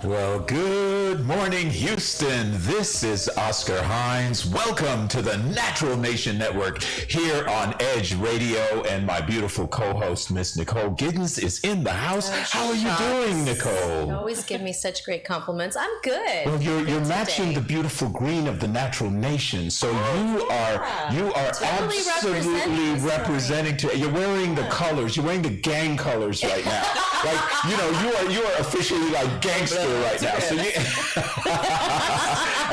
Well, good morning, Houston. This is Oscar Hines. Welcome to the Natural Nation Network here on Edge Radio, and my beautiful co-host, Miss Nicole Giddens, is in the house. How are you doing, Nicole? You always give me such great compliments. I'm good. Well, you're matching the beautiful green of the Natural Nation, so you are Totally absolutely representing. You're wearing the colors. You're wearing the gang colors right now. Like, you are officially like gangster right now.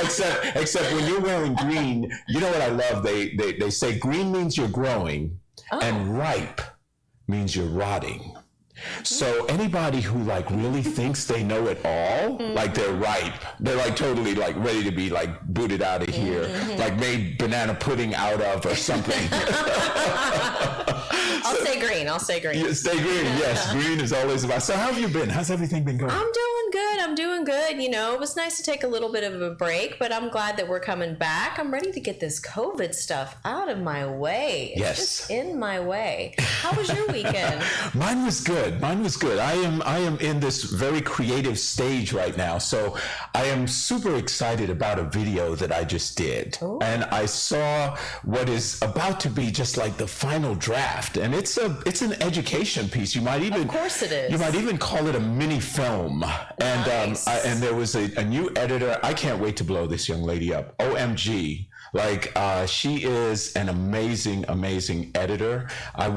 So except when you're wearing green, you know what I love? They say green means you're growing, and ripe means you're rotting. So anybody who like really thinks they know it all, like they're ripe, they're like totally like ready to be like booted out of here, like made banana pudding out of or something. I'll say green. Yeah, stay green. Yes, green is always about. So how have you been? How's everything been going? I'm doing good. You know, it was nice to take a little bit of a break, but I'm glad that we're coming back. I'm ready to get this COVID stuff out of my way. It's just in my way. How was your weekend? Mine was good. I am in this very creative stage right now. So I am super excited about a video that I just did. Ooh. And I saw what is about to be just like the final draft. And it's an education piece. You might even, of course it is. You might even call it a mini film. And nice. And there was a new editor. I can't wait to blow this young lady up. OMG. Like, she is an amazing editor. I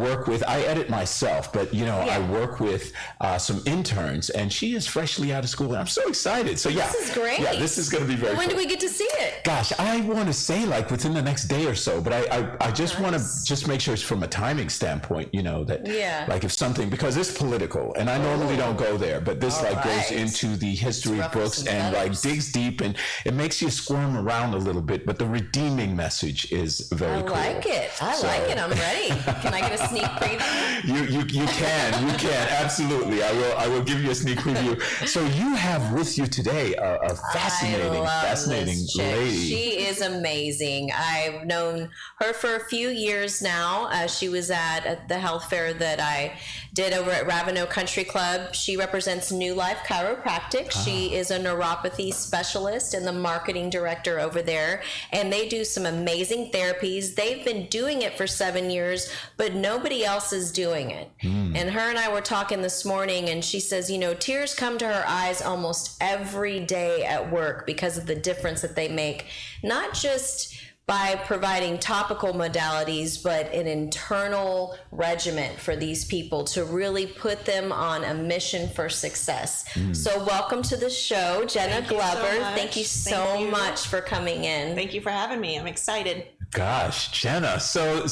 edit myself, but I work with some interns, and she is freshly out of school, and I'm so excited. So yeah. This is great. Yeah, this is going to be very When cool. do we get to see it? Gosh, I want to say like within the next day or so, but I just want to just make sure it's from a timing standpoint, that like if something, because it's political, and I normally don't go there, but this goes into the history books and like digs deep, and it makes you squirm around a little bit, but the redeeming message is very cool. I like it. I'm ready. Can I get a sneak preview? You can absolutely. I will give you a sneak preview. So you have with you today a fascinating lady. She is amazing. I've known her for a few years now. She was at the health fair that I did over at Ravenel Country Club. She represents New Life Chiropractic. She is a neuropathy specialist and the marketing director over there. And they do some amazing therapies. They've been doing it for 7 years, but nobody else is doing it. And her and I were talking this morning, and she says, tears come to her eyes almost every day at work because of the difference that they make, not just by providing topical modalities, but an internal regimen for these people to really put them on a mission for success. So welcome to the show, Jenna Glover. Thank you so much for coming in. Thank you for having me. I'm excited. Gosh, Jenna. So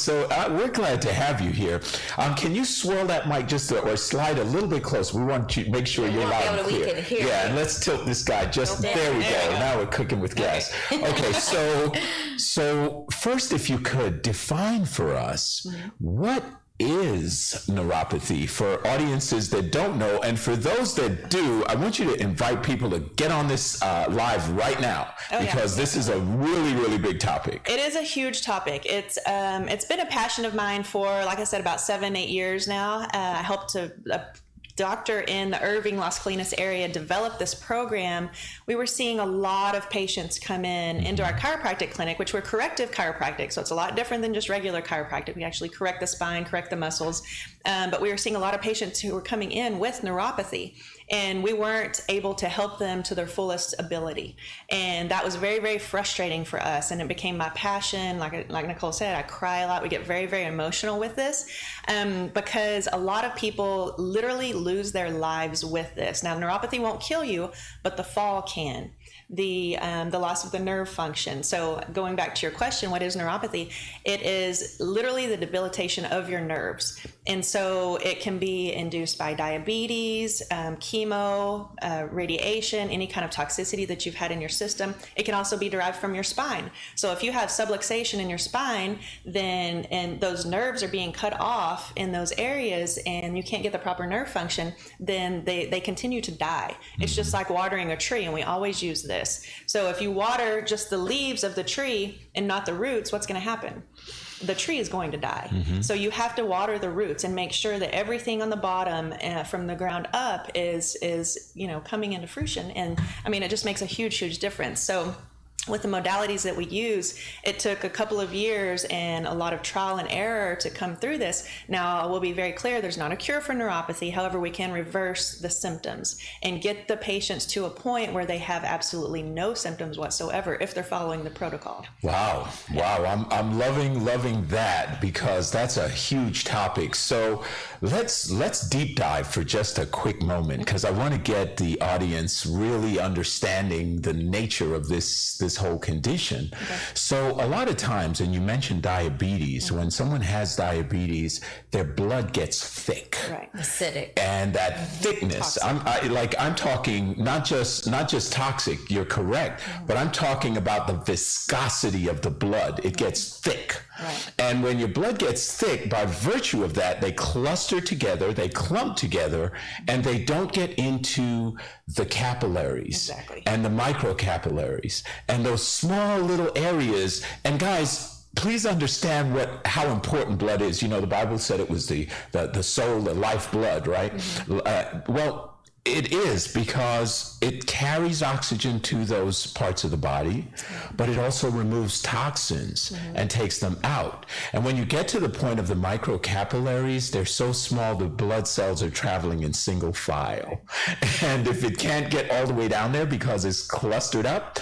we're glad to have you here. Can you swirl that mic or slide a little bit close? We want to make sure you're loud and clear. We can hear and let's tilt this guy just there we go. Now we're cooking with gas. Okay, so first, if you could define for us what is neuropathy for audiences that don't know, and for those that do, I want you to invite people to get on this live right now, because this is a really, really big topic. It is a huge topic. It's been a passion of mine for, like I said, about 7-8 years now. I helped a doctor in the Irving, Las Colinas area developed this program. We were seeing a lot of patients come into our chiropractic clinic, which we're corrective chiropractic. So it's a lot different than just regular chiropractic. We actually correct the spine, correct the muscles. But we were seeing a lot of patients who were coming in with neuropathy, and we weren't able to help them to their fullest ability. And that was very, very frustrating for us. And it became my passion. Like Nicole said, I cry a lot. We get very, very emotional with this because a lot of people literally lose their lives with this. Now, neuropathy won't kill you, but the fall can. The loss of the nerve function. So going back to your question, what is neuropathy? It is literally the debilitation of your nerves. And so it can be induced by diabetes, chemo, radiation, any kind of toxicity that you've had in your system. It can also be derived from your spine. So if you have subluxation in your spine, and those nerves are being cut off in those areas and you can't get the proper nerve function, then they continue to die. It's just like watering a tree, and we always use this. So if you water just the leaves of the tree and not the roots, what's going to happen? the tree is going to die. So you have to water the roots and make sure that everything on the bottom from the ground up is coming into fruition. And I mean, it just makes a huge difference. So with the modalities that we use, it took a couple of years and a lot of trial and error to come through this. Now, I will be very clear, there's not a cure for neuropathy. However, we can reverse the symptoms and get the patients to a point where they have absolutely no symptoms whatsoever if they're following the protocol. Wow. I'm loving that, because that's a huge topic. So let's deep dive for just a quick moment, because I want to get the audience really understanding the nature of this whole condition. Okay. So a lot of times, and you mentioned diabetes, when someone has diabetes, their blood gets thick, right, acidic, and that thickness. I'm talking not just toxic. You're correct, but I'm talking about the viscosity of the blood. It gets thick. Right. And when your blood gets thick, by virtue of that, they cluster together, they clump together, and they don't get into the capillaries and the microcapillaries and those small little areas. And guys, please understand how important blood is. You know, the Bible said it was the soul, the lifeblood, right? Well, it is, because it carries oxygen to those parts of the body, but it also removes toxins and takes them out. And when you get to the point of the microcapillaries, they're so small, the blood cells are traveling in single file. And if it can't get all the way down there because it's clustered up,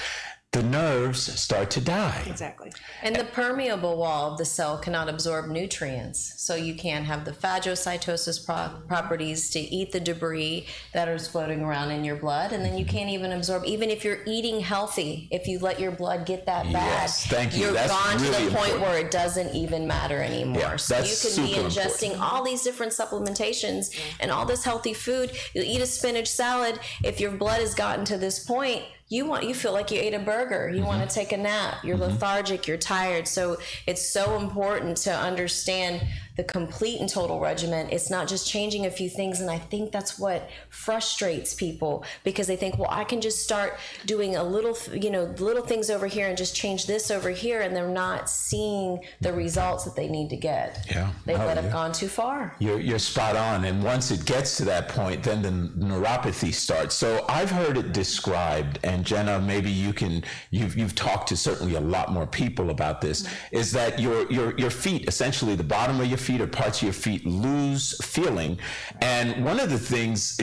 the nerves start to die. Exactly. And the permeable wall of the cell cannot absorb nutrients. So you can't have the phagocytosis properties to eat the debris that is floating around in your blood. And then you can't even absorb, even if you're eating healthy, if you let your blood get that bad, yes, thank you. You're That's gone really to the point important. where it doesn't even matter anymore. Yeah, so you could be ingesting important. all these different supplementations and all this healthy food. You'll eat a spinach salad. If your blood has gotten to this point, you feel like you ate a burger. You want to take a nap. You're lethargic. You're tired. So it's so important to understand the complete and total regimen. It's not just changing a few things. And I think that's what frustrates people, because they think, well, I can just start doing a little things over here and just change this over here. And they're not seeing the results that they need to get. Yeah. They might have gone too far. You're spot on. And once it gets to that point, then the neuropathy starts. So I've heard it described, and Jenna, maybe you've talked to certainly a lot more people about this, is that your feet, essentially the bottom of your feet or parts of your feet, lose feeling. And one of the things,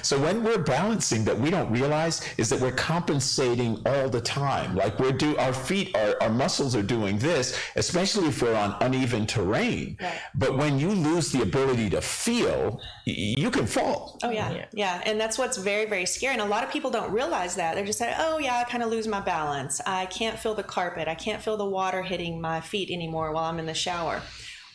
so when we're balancing, that we don't realize is that we're compensating all the time. Like our feet, our muscles are doing this, especially if we're on uneven terrain. Right. But when you lose the ability to feel, you can fall. Oh yeah. And that's what's very, very scary. And a lot of people don't realize that. They're just saying, oh yeah, I kind of lose my balance. I can't feel the carpet. I can't feel the water hitting my feet anymore while I'm in the shower.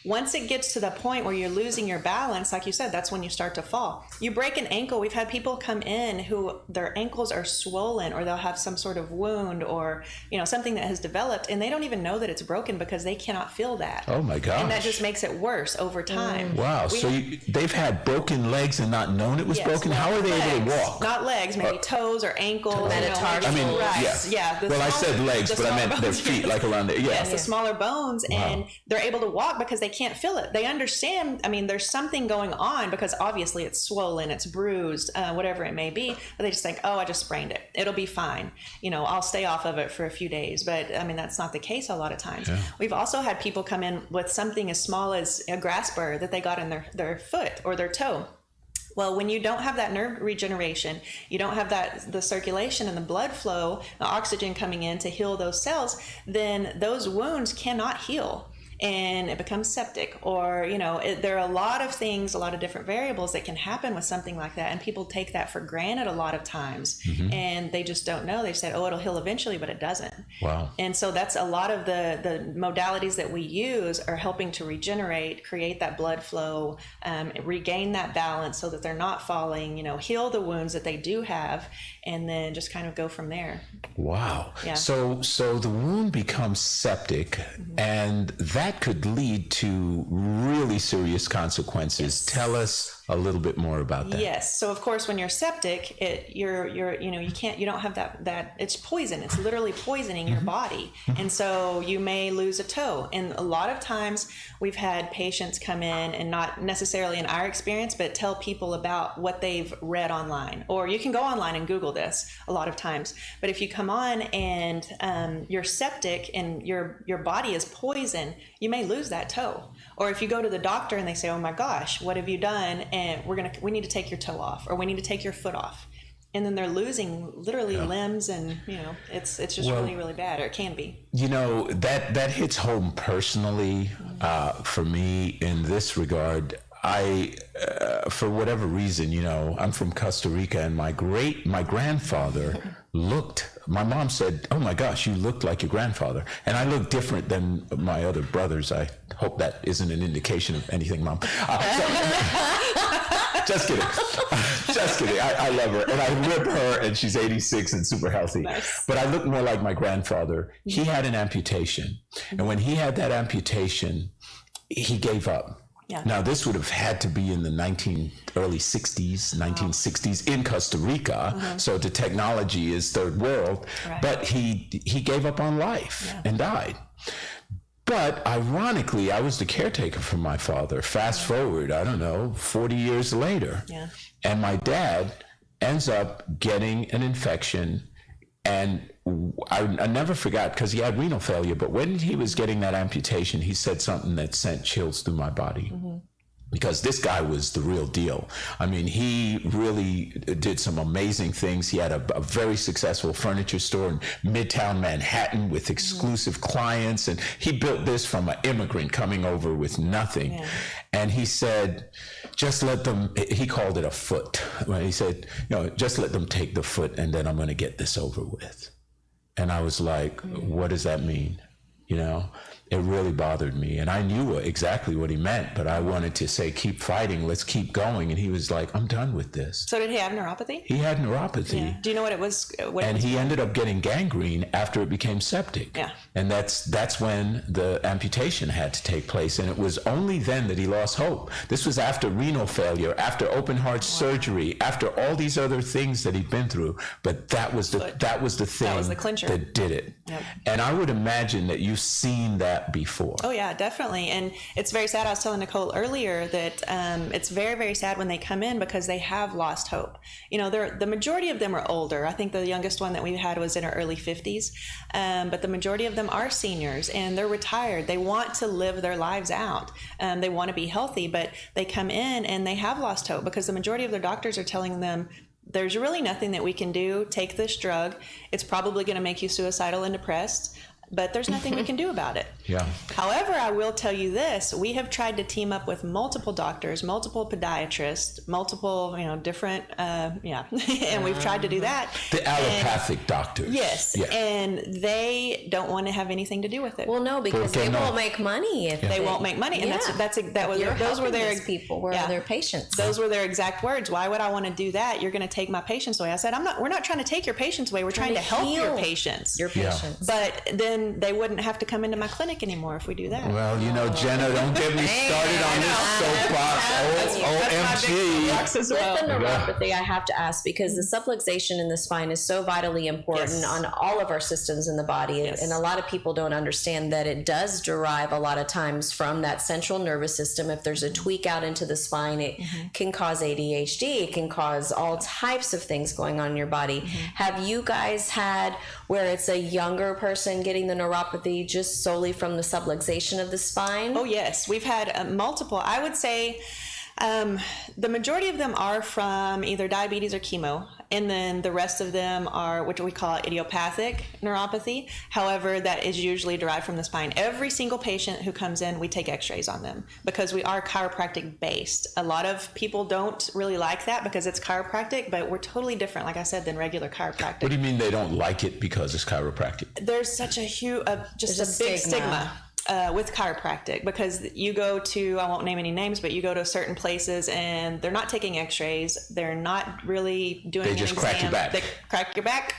Once it gets to the point where you're losing your balance, like you said, that's when you start to fall. You break an ankle. We've had people come in who their ankles are swollen, or they'll have some sort of wound, or something that has developed, and they don't even know that it's broken because they cannot feel that. Oh my gosh. And that just makes it worse over time. Wow. They've had broken legs and not known it was broken? How are they able to walk? Not legs, maybe toes or ankles. Metatarsal. Yeah. I said legs, but I meant their feet, like around there. Yeah. Yes, the smaller bones, and they're able to walk because they can't feel it. They understand, there's something going on, because obviously it's swollen, it's bruised, whatever it may be, but they just think, oh, I just sprained it. It'll be fine. I'll stay off of it for a few days. But that's not the case a lot of times. Yeah. We've also had people come in with something as small as a grass burr that they got in their foot or their toe. Well, when you don't have that nerve regeneration, you don't have the circulation and the blood flow, the oxygen coming in to heal those cells, then those wounds cannot heal. And it becomes septic, or there are a lot of things, a lot of different variables that can happen with something like that, and people take that for granted a lot of times. And they just don't know. They said, oh, it'll heal eventually, but it doesn't. Wow. And so that's a lot of the modalities that we use are helping to regenerate, create that blood flow, regain that balance so that they're not falling, heal the wounds that they do have, and then just kind of go from there. Wow. Yeah. So the wound becomes septic, and that could lead to really serious consequences. Yes. Tell us a little bit more about that. Yes. So of course, when you're septic, you don't have that it's poison. It's literally poisoning your body. And so you may lose a toe. And a lot of times we've had patients come in, and not necessarily in our experience, but tell people about what they've read online. Or you can go online and Google this a lot of times. But if you come on and you're septic and your body is poison, you may lose that toe. Or if you go to the doctor and they say, "Oh my gosh, what have you done?" and we need to take your toe off, or we need to take your foot off. And then they're losing literally limbs, and it's just really, really bad, or it can be. That hits home personally for me in this regard. I, for whatever reason, I'm from Costa Rica, and my grandfather my mom said, "Oh my gosh, you looked like your grandfather." And I look different than my other brothers. I hope that isn't an indication of anything, Mom. Just kidding. Just kidding. I love her. And I rip her, and she's 86 and super healthy. Nice. But I look more like my grandfather. He had an amputation. And when he had that amputation, he gave up. Yeah. Now, this would have had to be in the early 60s, 1960s in Costa Rica. So the technology is third world. Right. But he gave up on life and died. But ironically, I was the caretaker for my father. Fast forward, 40 years later. Yeah. And my dad ends up getting an infection. And I never forgot, because he had renal failure, but when he was getting that amputation, he said something that sent chills through my body. Because this guy was the real deal. I mean, he really did some amazing things. He had a very successful furniture store in Midtown Manhattan with exclusive clients. And he built this from an immigrant coming over with nothing. Yeah. And he said, just let them, he called it a foot. He said, just let them take the foot, and then I'm going to get this over with. And I was like, what does that mean? It really bothered me. And I knew exactly what he meant, but I wanted to say, keep fighting, let's keep going. And he was like, I'm done with this. So did he have neuropathy? He had neuropathy. Yeah. Do you know what it was? He ended up getting gangrene after it became septic. Yeah. And that's when the amputation had to take place. And it was only then that he lost hope. This was after renal failure, after open heart surgery, after all these other things that he'd been through. But that was the thing that was the clincher that did it. Yep. And I would imagine that you've seen that before. Oh yeah, definitely. And it's very sad. I was telling Nicole earlier that it's very, very sad when they come in, because they have lost hope. The majority of them are older. I think the youngest one that we had was in her early 50s. But the majority of them are seniors, and they're retired. They want to live their lives out. They want to be healthy, but they come in and they have lost hope, because the majority of their doctors are telling them, there's really nothing that we can do. Take this drug. It's probably going to make you suicidal and depressed, but there's nothing we can do about it. Yeah. However, I will tell you this: we have tried to team up with multiple doctors, multiple podiatrists, multiple, different, and we've tried to do that. The allopathic doctors. Yes, yeah. And they don't want to have anything to do with it. Well, no, because they won't make money if they won't make money, and those were their people were their patients. Those were their exact words. Why would I want to do that? You're going to take my patients away. I said, we're not trying to take your patients away. We're trying to help your patients. Your patients. But then they wouldn't have to come into my clinic anymore if we do that. Well, Jenna, don't get me started on this soapbox. OMG. With the neuropathy, I have to ask, because the subluxation in the spine is so vitally important on all of our systems in the body. Yes. And a lot of people don't understand that it does derive a lot of times from that central nervous system. If there's a tweak out into the spine, it can cause ADHD. It can cause all types of things going on in your body. Have you guys had where it's a younger person getting the neuropathy just solely from the subluxation of the spine? Oh, yes. We've had multiple. I would say the majority of them are from either diabetes or chemo. And then the rest of them are what we call idiopathic neuropathy. However, that is usually derived from the spine. Every single patient who comes in, we take x-rays on them, because we are chiropractic based. A lot of people don't really like that because it's chiropractic, but we're totally different, like I said, than regular chiropractic. What do you mean they don't like it because it's chiropractic? There's such a huge, just a big stigma. With chiropractic, because you go to, I won't name any names, but you go to certain places and they're not taking x-rays. They're not really doing an exam. They just crack your back. They crack your back.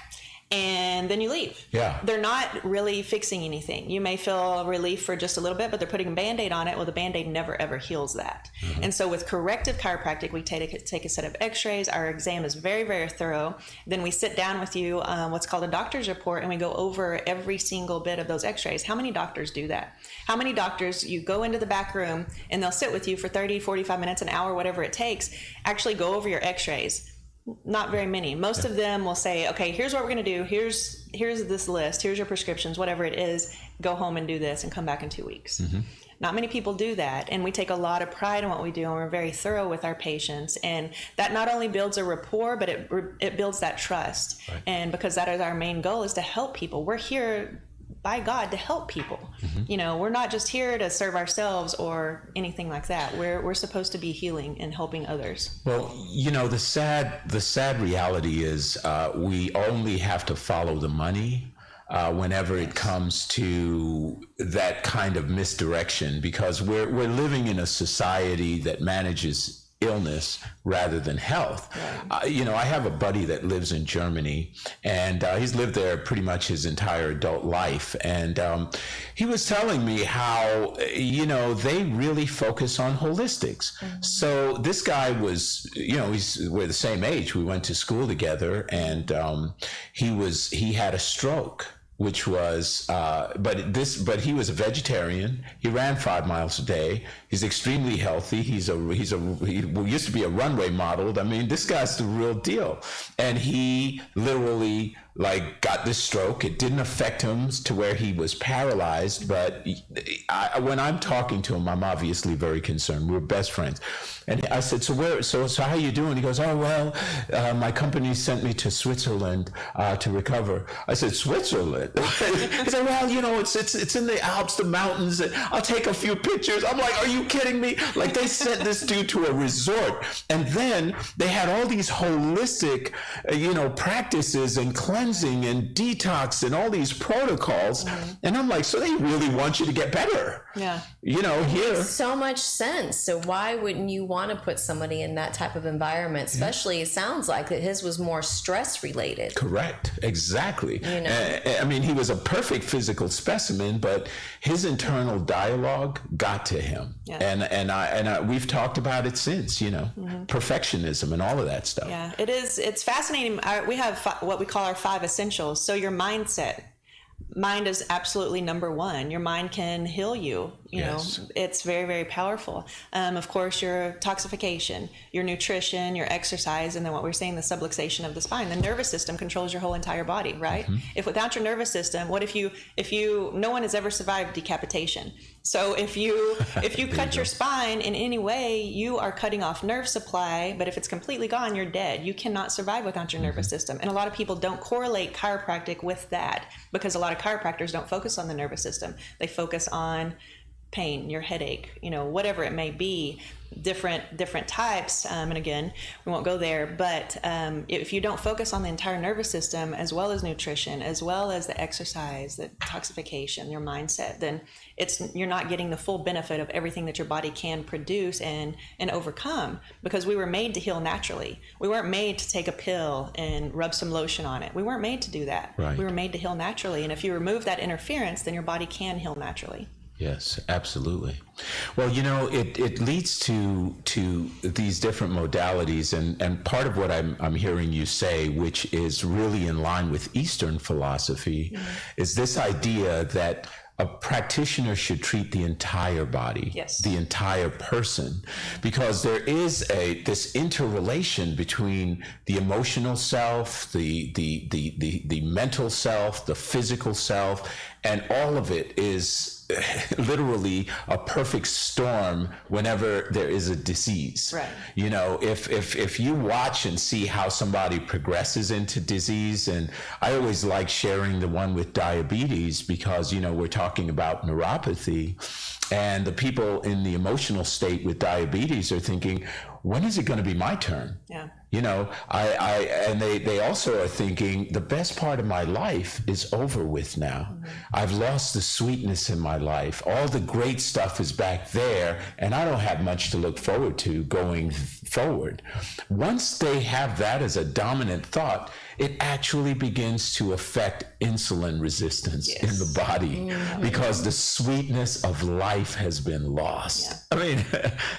and then you leave. Yeah. They're not really fixing anything. You may feel relief for just a little bit, but they're putting a Band-Aid on it. Well, the Band-Aid never ever heals that. And so with corrective chiropractic, we take a set of x-rays. Our exam is very, very thorough. Then we sit down with you, what's called a doctor's report, and we go over every single bit of those x-rays. How many doctors do that? How many doctors, you go into the back room and they'll sit with you for 30, 45 minutes, an hour, whatever it takes, actually go over your x-rays? Not very many. Most of them will say, okay, here's what we're going to do. Here's this list. Here's your prescriptions, whatever it is. Go home and do this and come back in 2 weeks. Not many people do that. And we take a lot of pride in what we do, and we're very thorough with our patients. And that not only builds a rapport, but it builds that trust. Right. And because that is our main goal, is to help people. We're here by God to help people. You know, we're not just here to serve ourselves or anything like that. We're supposed to be healing and helping others. Well, you know, the sad reality is we only have to follow the money whenever it comes to that kind of misdirection, because we're living in a society that manages illness rather than health. Right. You know, I have a buddy that lives in Germany, and he's lived there pretty much his entire adult life. And he was telling me how, you know, they really focus on holistics. So this guy was, you know, we're the same age. We went to school together, and he had a stroke, which was, but he was a vegetarian. He ran 5 miles a day. He's extremely healthy. He used to be a runway model. I mean, this guy's the real deal. And he literally got this stroke. It didn't affect him to where he was paralyzed, but when I'm talking to him, I'm obviously very concerned. We're best friends. And I said, so how you doing? He goes, oh, well, my company sent me to Switzerland to recover. I said, Switzerland? He said, well, you know, it's in the Alps, the mountains, and I'll take a few pictures. I'm like, are you kidding me? Like, they sent this dude to a resort, and then they had all these holistic, you know, practices and cleansing and detox and all these protocols. And I'm like, so they really want you to get better. Yeah. You know, here. Makes so much sense. So why wouldn't you want to put somebody in that type of environment? Especially, it sounds like that his was more stress related. Correct. Exactly. You know? I mean, he was a perfect physical specimen, but his internal dialogue got to him. Yeah. And we've talked about it since, you know, perfectionism and all of that stuff. Yeah, it is. It's fascinating. We have what we call our 5 essentials. So your mindset. Mind is absolutely number one. Your mind can heal you. You know, it's very, very powerful. Of course, your toxification, your nutrition, your exercise, and then what we're saying, the subluxation of the spine. The nervous system controls your whole entire body, right? If without your nervous system, what if you, no one has ever survived decapitation. So if you cut your spine in any way, you are cutting off nerve supply, but if it's completely gone, you're dead. You cannot survive without your nervous system. And a lot of people don't correlate chiropractic with that, because a lot of chiropractors don't focus on the nervous system. They focus on pain, your headache, you know, whatever it may be, different types. And again, we won't go there, but if you don't focus on the entire nervous system, as well as nutrition, as well as the exercise, the toxification, your mindset, then you're not getting the full benefit of everything that your body can produce and overcome, because we were made to heal naturally. We weren't made to take a pill and rub some lotion on it. We weren't made to do that. Right. We were made to heal naturally. And if you remove that interference, then your body can heal naturally. Yes, absolutely. Well, you know, it leads to these different modalities, and part of what I'm hearing you say, which is really in line with Eastern philosophy, is this idea that a practitioner should treat the entire body, the entire person, because there is this interrelation between the emotional self, the mental self, the physical self, and all of it is literally a perfect storm whenever there is a disease. Right. You know, if you watch and see how somebody progresses into disease, and I always like sharing the one with diabetes, because, you know, we're talking about neuropathy, and the people in the emotional state with diabetes are thinking, when is it going to be my turn? Yeah. You know, and they also are thinking the best part of my life is over with now. I've lost the sweetness in my life. All the great stuff is back there, and I don't have much to look forward to going forward. Once they have that as a dominant thought, it actually begins to affect insulin resistance in the body because the sweetness of life has been lost. I mean,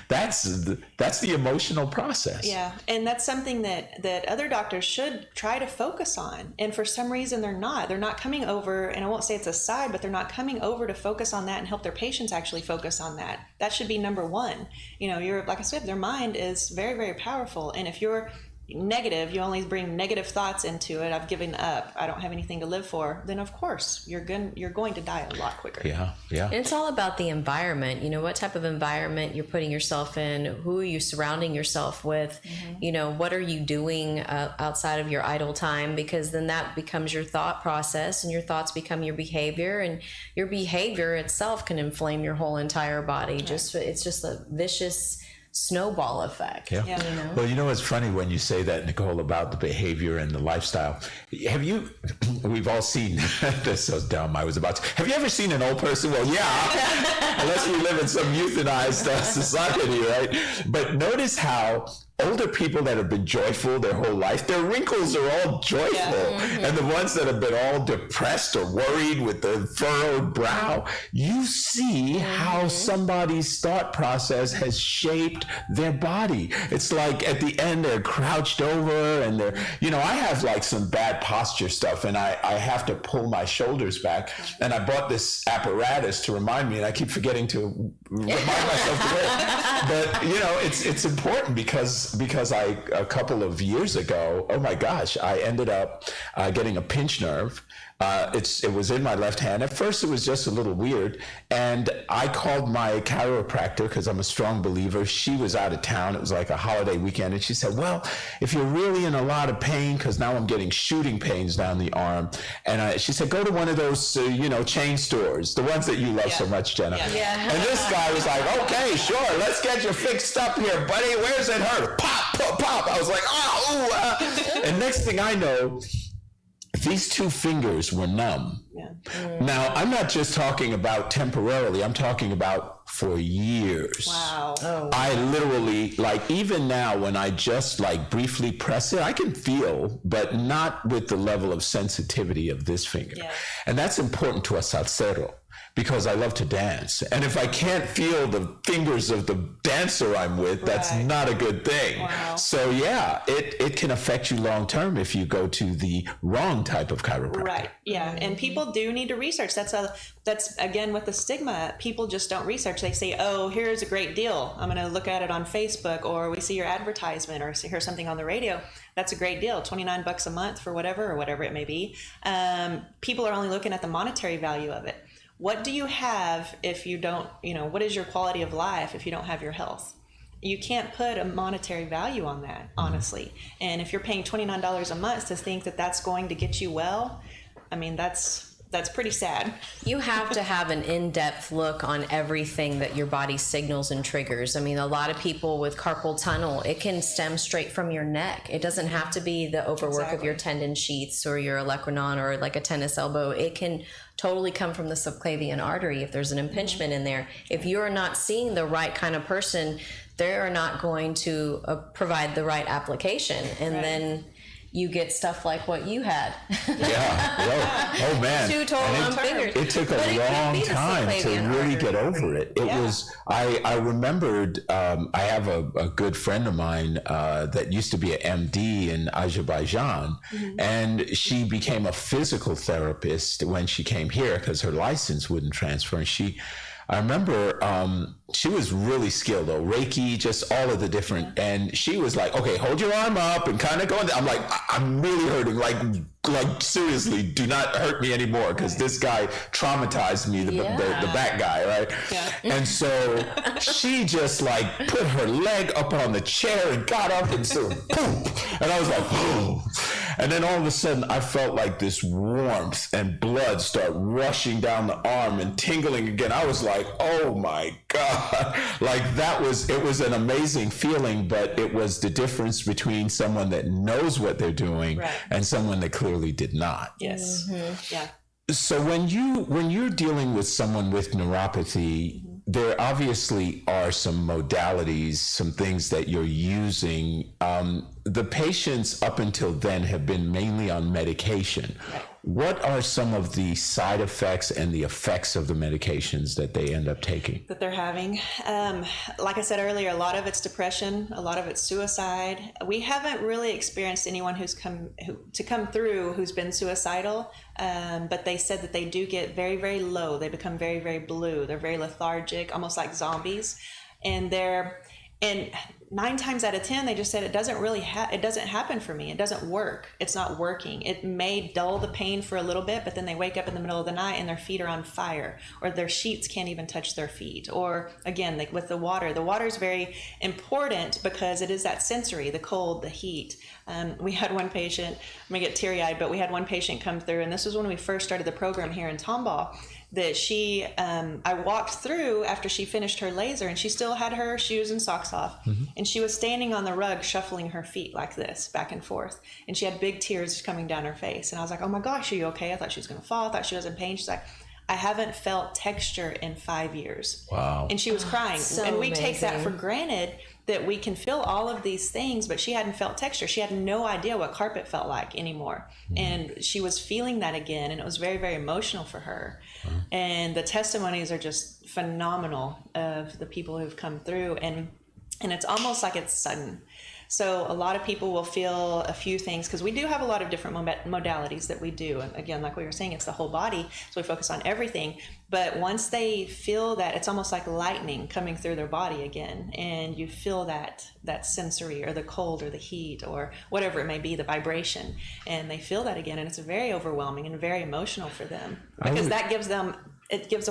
that's the emotional process. Yeah, and that's something that other doctors should try to focus on. And for some reason, they're not. They're not coming over, and I won't say it's a side, but they're not coming over to focus on that and help their patients actually focus on that. That should be number one. You know, like I said, their mind is very, very powerful. And if you're negative, you only bring negative thoughts into it. I've given up. I don't have anything to live for. Then of course you're going to die a lot quicker. Yeah. And it's all about the environment. You know, what type of environment you're putting yourself in. Who are you surrounding yourself with? You know, what are you doing outside of your idle time? Because then that becomes your thought process, and your thoughts become your behavior, and your behavior itself can inflame your whole entire body. Right. It's just a vicious snowball effect. Yeah. You know? Well, you know, it's funny when you say that, Nicole, about the behavior and the lifestyle. We've all seen this. So dumb. I was about to. Have you ever seen an old person? Well, yeah, unless we live in some euthanized society, right? But notice how older people that have been joyful their whole life, their wrinkles are all joyful. And the ones that have been all depressed or worried with the furrowed brow, you see how somebody's thought process has shaped their body. It's like at the end they're crouched over, and they're, you know, I have like some bad posture stuff, and I have to pull my shoulders back, and I bought this apparatus to remind me, and I keep forgetting to remind myself to wear it. But you know, it's important because a couple of years ago, oh my gosh, I ended up getting a pinched nerve. It was in my left hand. At first, it was just a little weird, and I called my chiropractor because I'm a strong believer. She was out of town. It was like a holiday weekend, and she said, "Well, if you're really in a lot of pain, because now I'm getting shooting pains down the arm," and she said, "Go to one of those, chain stores, the ones that you love so much, Jenna." Yeah. And this guy was like, "Okay, sure, let's get you fixed up here, buddy. Where's it hurt? Pop, pop, pop." I was like, "Oh, And next thing I know, these two fingers were numb. Now, I'm not just talking about temporarily, I'm talking about for years. Wow. Oh. I literally, like, even now when I just like briefly press it, I can feel, but not with the level of sensitivity of this finger. Yeah. And that's important to a salsero, because I love to dance. And if I can't feel the fingers of the dancer I'm with, that's not a good thing. Wow. So yeah, it can affect you long term if you go to the wrong type of chiropractor. Right. Yeah. And people do need to research. That's again with the stigma. People just don't research. They say, "Oh, here's a great deal. I'm going to look at it on Facebook," or we see your advertisement, or hear something on the radio. That's a great deal. $29 a month for whatever it may be. People are only looking at the monetary value of it. What do you have if you don't, what is your quality of life if you don't have your health? You can't put a monetary value on that, honestly. And if you're paying $29 a month to think that that's going to get you well, I mean, that's pretty sad. You have to have an in-depth look on everything that your body signals and triggers. I mean, a lot of people with carpal tunnel, it can stem straight from your neck. It doesn't have to be the overwork of your tendon sheaths or your olecranon or like a tennis elbow. It can totally come from the subclavian artery if there's an impingement in there. If you're not seeing the right kind of person, they're not going to provide the right application. And then you get stuff like what you had. Oh man. Two total numb fingers. It took a long time to really get over it. It was, I remembered, I have a good friend of mine that used to be an MD in Azerbaijan, and she became a physical therapist when she came here because her license wouldn't transfer. And I remember she was really skilled though, Reiki, just all of the different, and she was like, "Okay, hold your arm up and kind of go." I'm like, "I'm really hurting. Like seriously, do not hurt me anymore because this guy traumatized me, the back guy, right?" Yeah. And so she just like put her leg up on the chair and got up and so boom, and I was like, "Oh." And then all of a sudden, I felt like this warmth and blood start rushing down the arm and tingling again. I was like, oh my God. Like it was an amazing feeling, but it was the difference between someone that knows what they're doing Right. and someone that clearly did not. Yes. Yeah. So when you're dealing with someone with neuropathy, there obviously are some modalities, some things that you're using. The patients up until then have been mainly on medication. Right. What are some of the side effects and the effects of the medications that they end up taking? That they're having. Like I said earlier, a lot of it's depression, a lot of it's suicide. We haven't really experienced anyone who's come through who's been suicidal, but they said that they do get very, very low. They become very, very blue. They're very lethargic, almost like zombies, and 9 times out of 10, they just said it doesn't really it doesn't happen for me. It doesn't work. It's not working. It may dull the pain for a little bit, but then they wake up in the middle of the night and their feet are on fire, or their sheets can't even touch their feet. Or again, with the water is very important because it is that sensory, the cold, the heat. We had one patient, I'm gonna get teary-eyed, but we had one patient come through, and this was when we first started the program here in Tomball, that I walked through after she finished her laser, and she still had her shoes and socks off. And she was standing on the rug shuffling her feet like this back and forth, and she had big tears coming down her face. And I was like, oh my gosh, are you okay? I thought she was going to fall. I thought she was in pain. She's like, I haven't felt texture in 5 years. Wow. And she was crying. So and we take that amazing. for granted, that we can feel all of these things, but she hadn't felt texture. She had no idea what carpet felt like anymore. And she was feeling that again, and it was very, very emotional for her. And the testimonies are just phenomenal of the people who've come through, and it's almost like it's sudden. So a lot of people will feel a few things, because we do have a lot of different modalities that we do. And again, like we were saying, it's the whole body, so we focus on everything. But once they feel that, it's almost like lightning coming through their body again, and you feel that sensory, or the cold, or the heat, or whatever it may be, the vibration, and they feel that again, and it's very overwhelming and very emotional for them, because that gives them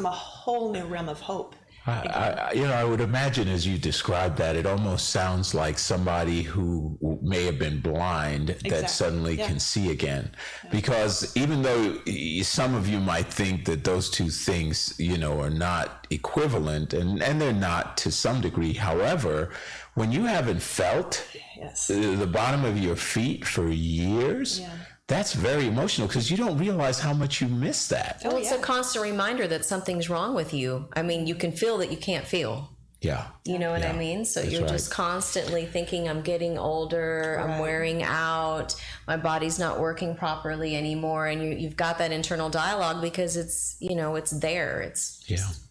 a whole new realm of hope. I would imagine, as you describe that, it almost sounds like somebody who may have been blind that suddenly can see again. Because even though some of you might think that those two things, are not equivalent, and they're not to some degree. However, when you haven't felt the bottom of your feet for years, that's very emotional, because you don't realize how much you miss that. Well, it's a constant reminder that something's wrong with you. I mean, you can feel that you can't feel. Yeah. You know what I mean? So you're just constantly thinking, I'm getting older, I'm wearing out, my body's not working properly anymore. And you've got that internal dialogue, because it's, it's there. It's just,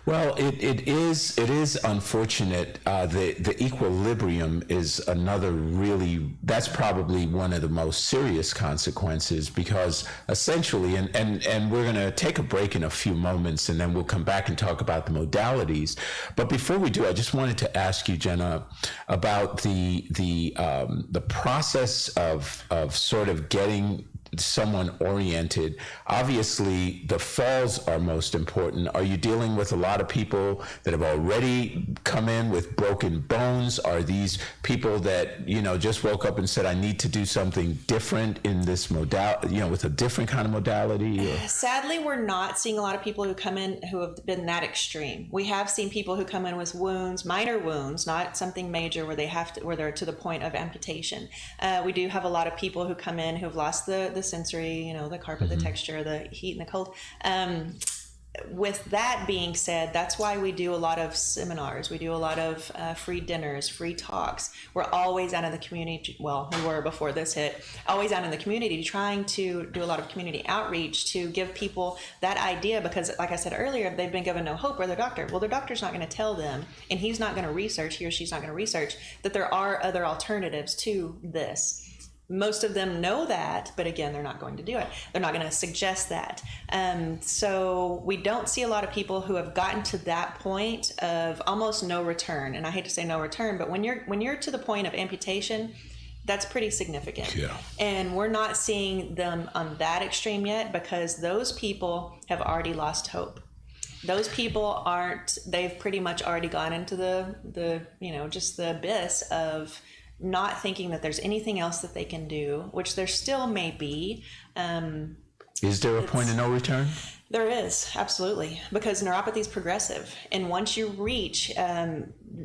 Well, it is unfortunate. The equilibrium is another that's probably one of the most serious consequences, because essentially, and we're going to take a break in a few moments, and then we'll come back and talk about the modalities. But before we do, I just wanted to ask you, Jenna, about the process of sort of getting someone oriented. Obviously, the falls are most important. Are you dealing with a lot of people that have already come in with broken bones? Are these people that, just woke up and said, I need to do something different in this modality, with a different kind of modality? Or? Sadly, we're not seeing a lot of people who come in who have been that extreme. We have seen people who come in with wounds, minor wounds, not something major where they're to the point of amputation. We do have a lot of people who come in who've lost the sensory, the carpet, the texture, the heat and the cold. With that being said, that's why we do a lot of seminars. We do a lot of free dinners, free talks. We're always out in the community. Well, we were before this hit, always out in the community, trying to do a lot of community outreach to give people that idea, because like I said earlier, they've been given no hope, or their doctor. Well, their doctor's not going to tell them, and he or she's not going to research that there are other alternatives to this. Most of them know that, but again, they're not going to do it. They're not going to suggest that. So we don't see a lot of people who have gotten to that point of almost no return. And I hate to say no return, but when you're to the point of amputation, that's pretty significant. Yeah. And we're not seeing them on that extreme yet, because those people have already lost hope. Those people they've pretty much already gone into the just the abyss of not thinking that there's anything else that they can do, which there still may be. Is there a point of no return? There is, absolutely, because neuropathy is progressive. And once you reach,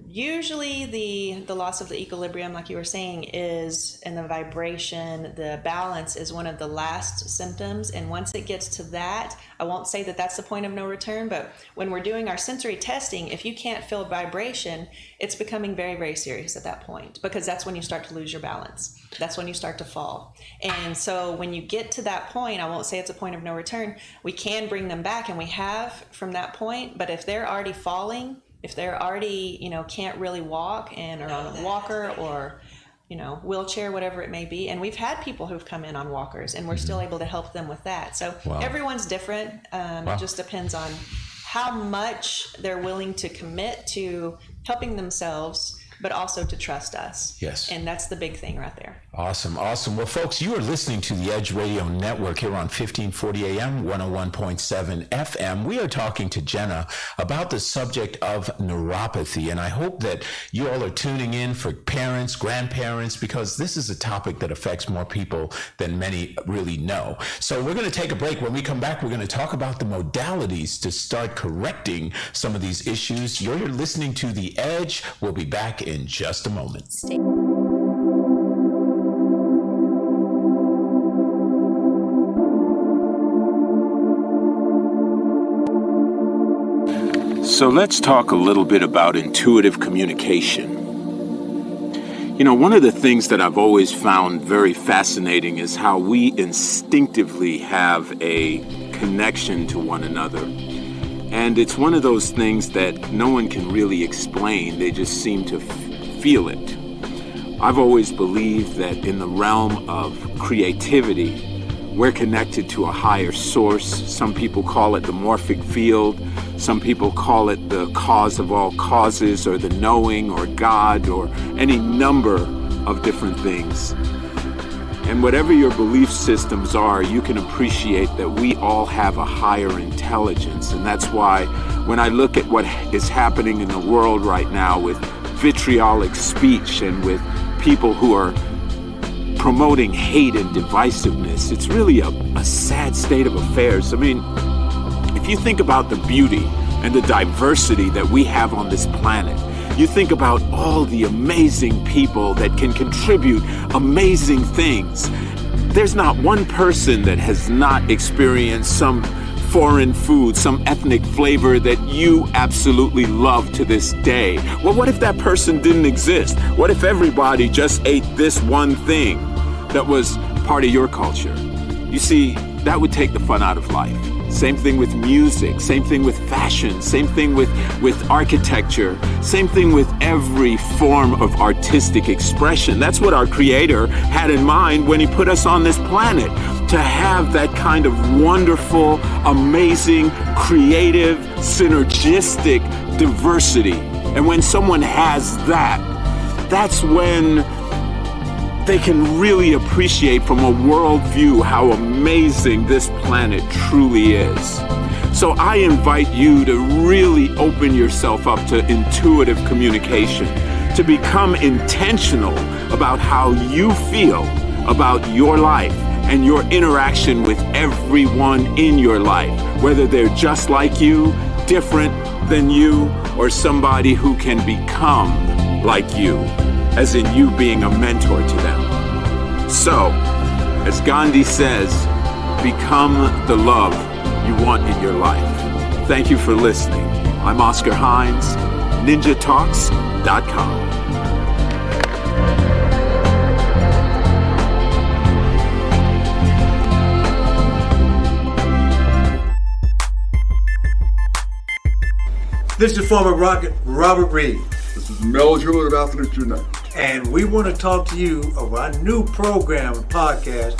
usually the loss of the equilibrium, like you were saying, and the vibration, the balance is one of the last symptoms. And once it gets to that, I won't say that that's the point of no return, but when we're doing our sensory testing, if you can't feel vibration, it's becoming very, very serious at that point, because that's when you start to lose your balance. That's when you start to fall. And so when you get to that point, I won't say it's a point of no return, we can bring them back, and we have from that point. But if they're already falling, if they're already, can't really walk and are on a walker or, wheelchair, whatever it may be. And we've had people who've come in on walkers, and we're still able to help them with that. So everyone's different. It just depends on how much they're willing to commit to helping themselves, but also to trust us. Yes. And that's the big thing right there. Awesome. Well, folks, you are listening to the Edge Radio Network here on 1540 AM, 101.7 FM. We are talking to Jenna about the subject of neuropathy, and I hope that you all are tuning in for parents, grandparents, because this is a topic that affects more people than many really know. So we're going to take a break. When we come back, we're going to talk about the modalities to start correcting some of these issues. You're listening to The Edge. We'll be back in just a moment. So let's talk a little bit about intuitive communication. One of the things that I've always found very fascinating is how we instinctively have a connection to one another. And it's one of those things that no one can really explain. They just seem to feel it. I've always believed that in the realm of creativity, we're connected to a higher source. Some people call it the morphic field. Some people call it the cause of all causes, or the knowing, or God, or any number of different things. And whatever your belief systems are, you can appreciate that we all have a higher intelligence. And that's why when I look at what is happening in the world right now with vitriolic speech and with people who are promoting hate and divisiveness, it's really a sad state of affairs. I mean, if you think about the beauty and the diversity that we have on this planet, you think about all the amazing people that can contribute amazing things. There's not one person that has not experienced some foreign food, some ethnic flavor that you absolutely love to this day. Well, what if that person didn't exist? What if everybody just ate this one thing that was part of your culture? You see, that would take the fun out of life. Same thing with music, same thing with fashion, same thing with architecture, same thing with every form of artistic expression. That's what our Creator had in mind when He put us on this planet, to have that kind of wonderful, amazing, creative, synergistic diversity. And when someone has that, that's when they can really appreciate from a worldview how amazing this planet truly is. So I invite you to really open yourself up to intuitive communication, to become intentional about how you feel about your life and your interaction with everyone in your life, whether they're just like you, different than you, or somebody who can become like you, as in you being a mentor to them. So, as Gandhi says, become the love you want in your life. Thank you for listening. I'm Oscar Hines, NinjaTalks.com. This is former Rocket Robert Reed. This is Mel Jewell of Athletes United. And we want to talk to you of our new program and podcast.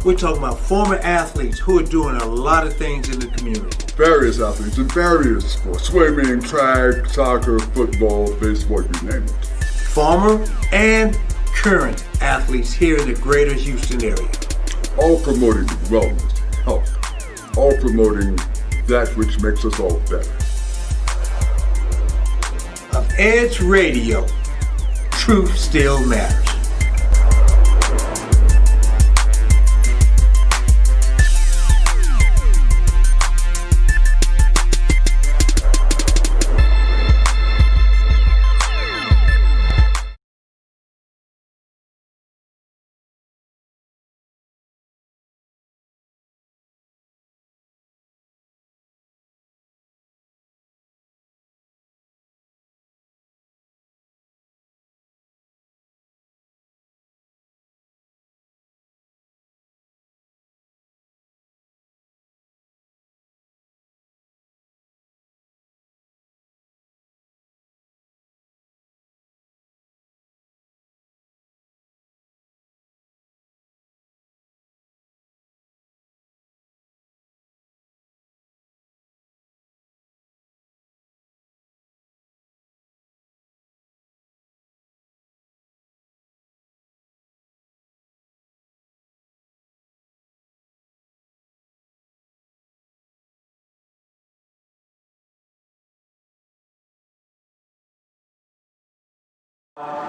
We're talking about former athletes who are doing a lot of things in the community. Various athletes in various sports. Swimming, track, soccer, football, baseball, you name it. Former and current athletes here in the greater Houston area. All promoting wellness, health. All promoting that which makes us all better. Of Edge Radio, truth still matters.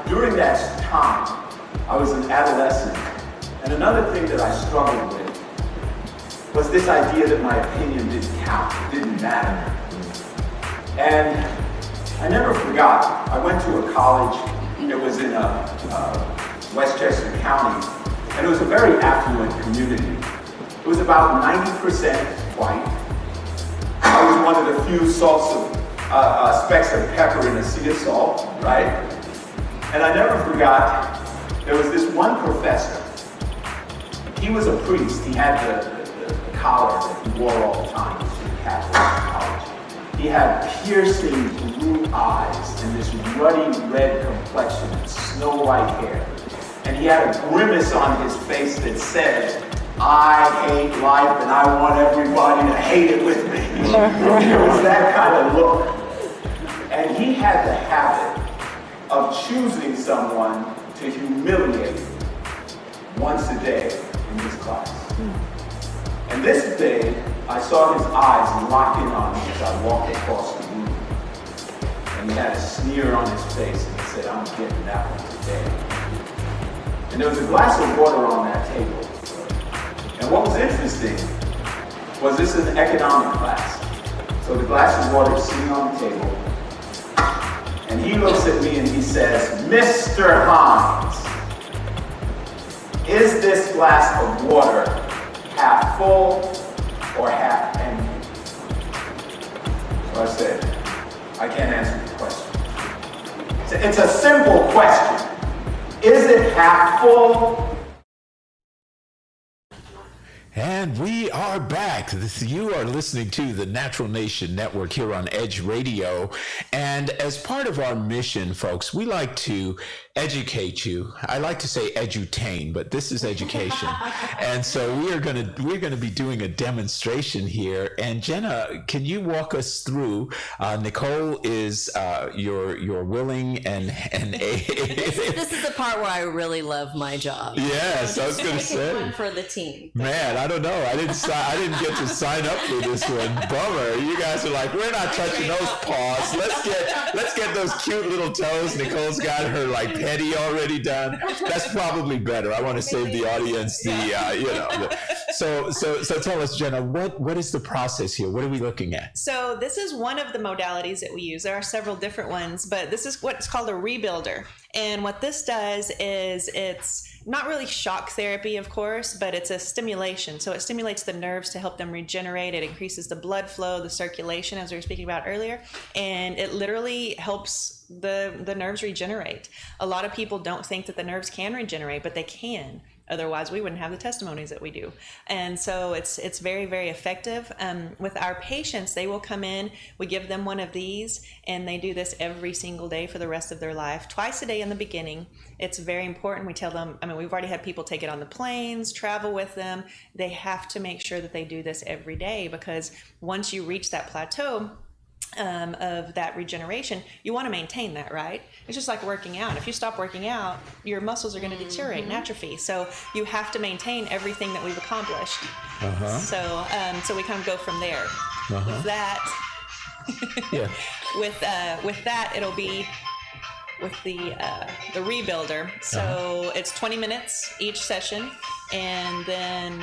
During that time, I was an adolescent, and another thing that I struggled with was this idea that my opinion didn't count, didn't matter. And I never forgot, I went to a college, it was in Westchester County, and it was a very affluent community. It was about 90% white. I was one of the few specks of pepper in a sea of salt, right? And I never forgot, there was this one professor. He was a priest. He had the collar that he wore all the time to the Catholic college. He had piercing blue eyes and this ruddy red complexion and snow white hair. And he had a grimace on his face that said, "I hate life and I want everybody to hate it with me." It was that kind of look. And he had the habit of choosing someone to humiliate once a day in his class. And this day, I saw his eyes lock in on me as I walked across the room. And he had a sneer on his face and he said, "I'm getting that one today." And there was a glass of water on that table. And what was interesting was this is an economic class. So the glass of water is sitting on the table. And he looks at me and he says, "Mr. Hines, is this glass of water half full or half empty?" So I said, "I can't answer the question." It's a simple question. Is it half full? And we are back. You are listening to the Natural Nation Network here on Edge Radio. And as part of our mission, folks, we like to educate you. I like to say edutain, but this is education. And so we're gonna be doing a demonstration here. And Jenna, can you walk us through? Nicole is your willing and This is the part where I really love my job. Yes, I was gonna say. One for the team. Man, I don't know. I didn't get to sign up for this one. Bummer. You guys are like, we're not touching those paws. Let's get those cute little toes. Nicole's got her like petty already done. That's probably better. I want to save the audience So tell us, Jenna, what is the process here? What are we looking at? So this is one of the modalities that we use. There are several different ones, but this is what's called a rebuilder. And what this does is it's not really shock therapy, of course, but it's a stimulation. So it stimulates the nerves to help them regenerate. It increases the blood flow, the circulation, as we were speaking about earlier, and it literally helps the nerves regenerate. A lot of people don't think that the nerves can regenerate, but they can. Otherwise, we wouldn't have the testimonies that we do. And so it's very, very effective. With our patients, they will come in, we give them one of these, and they do this every single day for the rest of their life, twice a day in the beginning. It's very important. We tell them, we've already had people take it on the planes, travel with them. They have to make sure that they do this every day, because once you reach that plateau, of that regeneration, you want to maintain that, right? It's just like working out. If you stop working out, your muscles are going to deteriorate and atrophy. So you have to maintain everything that we've accomplished. So we kind of go from there. With that, with that, it'll be with the rebuilder. So it's 20 minutes each session. And then,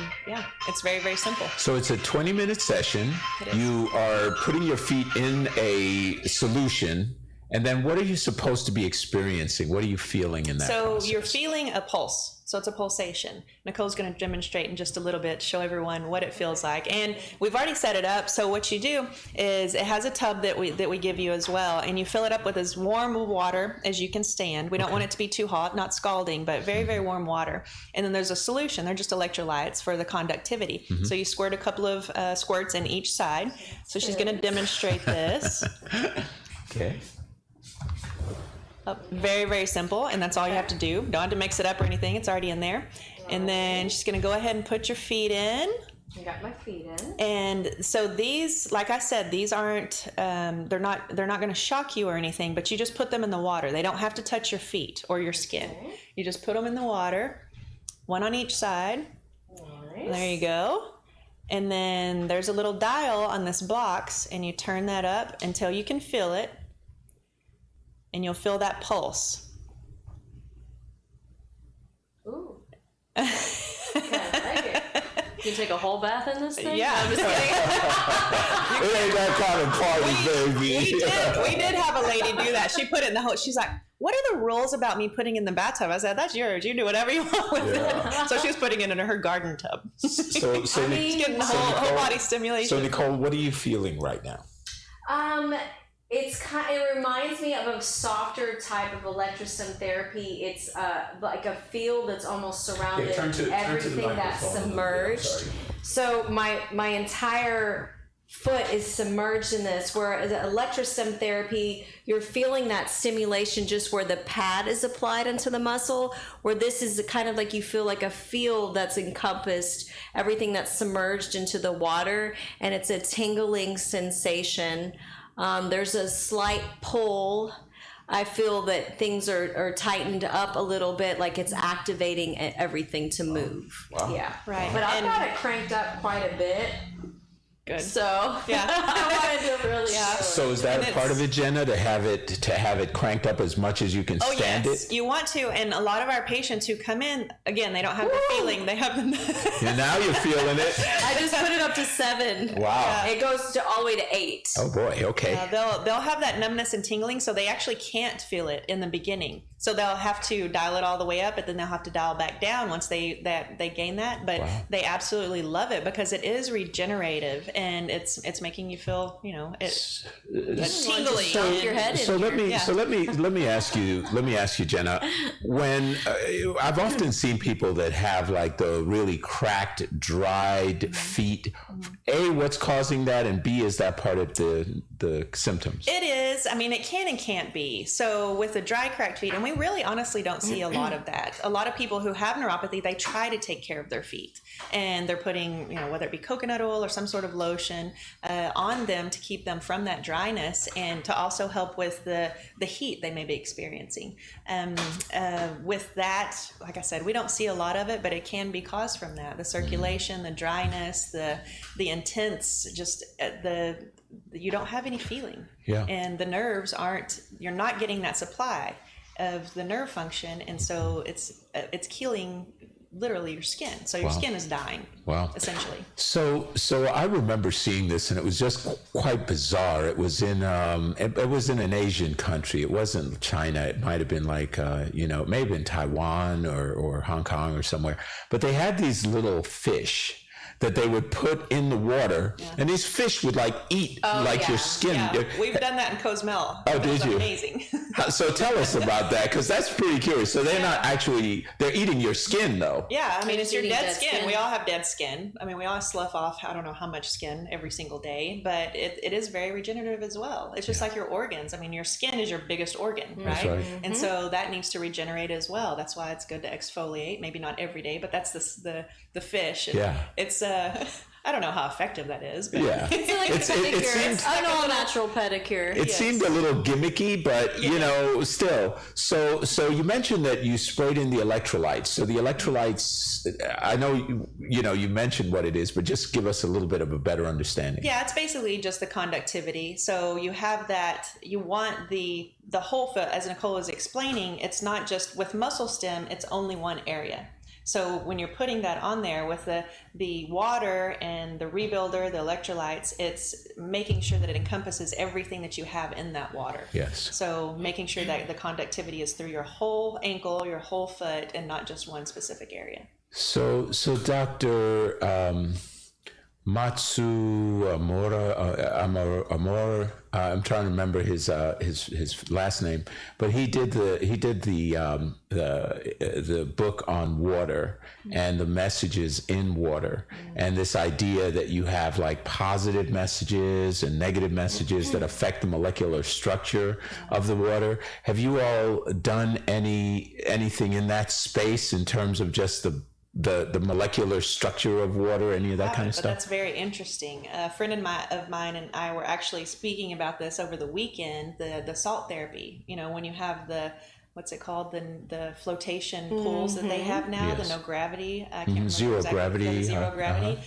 it's very, very simple. So it's a 20-minute session. You are putting your feet in a solution. And then what are you supposed to be experiencing? What are you feeling in that process? You're feeling a pulse. So it's a pulsation. Nicole's going to demonstrate in just a little bit, show everyone what it feels like. And we've already set it up. So what you do is it has a tub that we give you as well. And you fill it up with as warm water as you can stand. We don't want it to be too hot, not scalding, but very, very warm water. And then there's a solution. They're just electrolytes for the conductivity. So you squirt a couple of squirts in each side. So she's going to demonstrate this. Okay. Very, very simple, and that's all you have to do. Don't have to mix it up or anything. It's already in there. And then she's going to go ahead and put your feet in. I got my feet in. And so these, like I said, these aren't, they're not going to shock you or anything, but you just put them in the water. They don't have to touch your feet or your skin. Okay. You just put them in the water, one on each side. Nice. There you go. And then there's a little dial on this box, and you turn that up until you can feel it. And you'll feel that pulse. I like it. You can take a whole bath in this thing? Yeah, I'm just kidding. It ain't that kind of party, baby. We did have a lady do that. She put it in the whole. She's like, "What are the rules about me putting in the bathtub?" I said, "That's yours. You do whatever you want with it." So she was putting it in her garden tub. So Getting the whole body stimulation. So Nicole, what are you feeling right now? It reminds me of a softer type of electrostim therapy. It's like a field that's almost surrounded everything that's submerged. So my entire foot is submerged in this, whereas electrostim therapy, you're feeling that stimulation just where the pad is applied into the muscle, where this is kind of like you feel like a field that's encompassed everything that's submerged into the water, and it's a tingling sensation. There's a slight pull. I feel that things are tightened up a little bit, like it's activating everything to move. Wow. Yeah. Right. But I've And- got it cranked up quite a bit. Good. So Yeah. I wanted to really So is that And a part of it, Jenna, to have it cranked up as much as you can Oh stand yes, it? you want to. And a lot of our patients who come in, again, they don't have the feeling. They have the. Yeah, now you're feeling it. I just put it up to 7. Wow. It goes to all the way to 8. Oh boy. Okay. They'll have that numbness and tingling, so they actually can't feel it in the beginning. So they'll have to dial it all the way up, but then they'll have to dial back down once they gain that. But they absolutely love it because it is regenerative and it's making you feel, it's tingly. Dunk your head So in let here. me Yeah. so let me ask you, Jenna. When I've often seen people that have like the really cracked, dried feet. A, what's causing that, and B, is that part of the symptoms? It is. I mean, it can and can't be. So with the dry, cracked feet, and we really honestly don't see a lot of that. A lot of people who have neuropathy, they try to take care of their feet. And they're putting, whether it be coconut oil or some sort of lotion on them to keep them from that dryness and to also help with the heat they may be experiencing. With that, like I said, we don't see a lot of it, but it can be caused from that. The circulation, the dryness, the intense, just you don't have any feeling. Yeah. And the nerves you're not getting that supply of the nerve function. And so it's killing literally your skin. So your skin is dying. Wow. Essentially. So I remember seeing this, and it was just quite bizarre. It was in it was in an Asian country. It wasn't China. It might have been like it may have been Taiwan or Hong Kong or somewhere. But they had these little fish that they would put in the water, and these fish would like eat your skin. Yeah. We've done that in Cozumel. Oh, It was did you? Amazing. So tell us about that, because that's pretty curious. So they're not actually, they're eating your skin though. Yeah, I mean, it's your eating dead dead skin. skin. We all have dead skin. I mean, we all slough off, I don't know how much skin every single day, but it is very regenerative as well. It's just like your organs. I mean, your skin is your biggest organ, right? That's right. And so that needs to regenerate as well. That's why it's good to exfoliate. Maybe not every day, but that's the fish. And Yeah. It's I don't know how effective that is, but Yeah. It's like a It pedicure. seems- I know a natural pedicure. It seemed a little gimmicky, but still. So you mentioned that you sprayed in the electrolytes. So the electrolytes, I know you mentioned what it is, but just give us a little bit of a better understanding. yeah, it's basically just the conductivity. So you have that, you want the whole foot, as Nicole was explaining, it's not just with muscle stem, it's only one area. So when you're putting that on there with the water and the rebuilder, the electrolytes, it's making sure that it encompasses everything that you have in that water. Yes. So making sure that the conductivity is through your whole ankle, your whole foot, and not just one specific area. So Dr. Matsu Amor, I'm trying to remember his last name, but he did the book on water and the messages in water, and this idea that you have like positive messages and negative messages that affect the molecular structure of the water. Have you all done anything in that space in terms of just the molecular structure of water, any of that kind of But stuff? that's very interesting. A friend of mine and I were actually speaking about this over the weekend, the salt therapy. When you have the what's it called, the flotation pools that they have now, Yes. the no gravity. I can't remember Zero exactly, gravity, the zero uh-huh. gravity,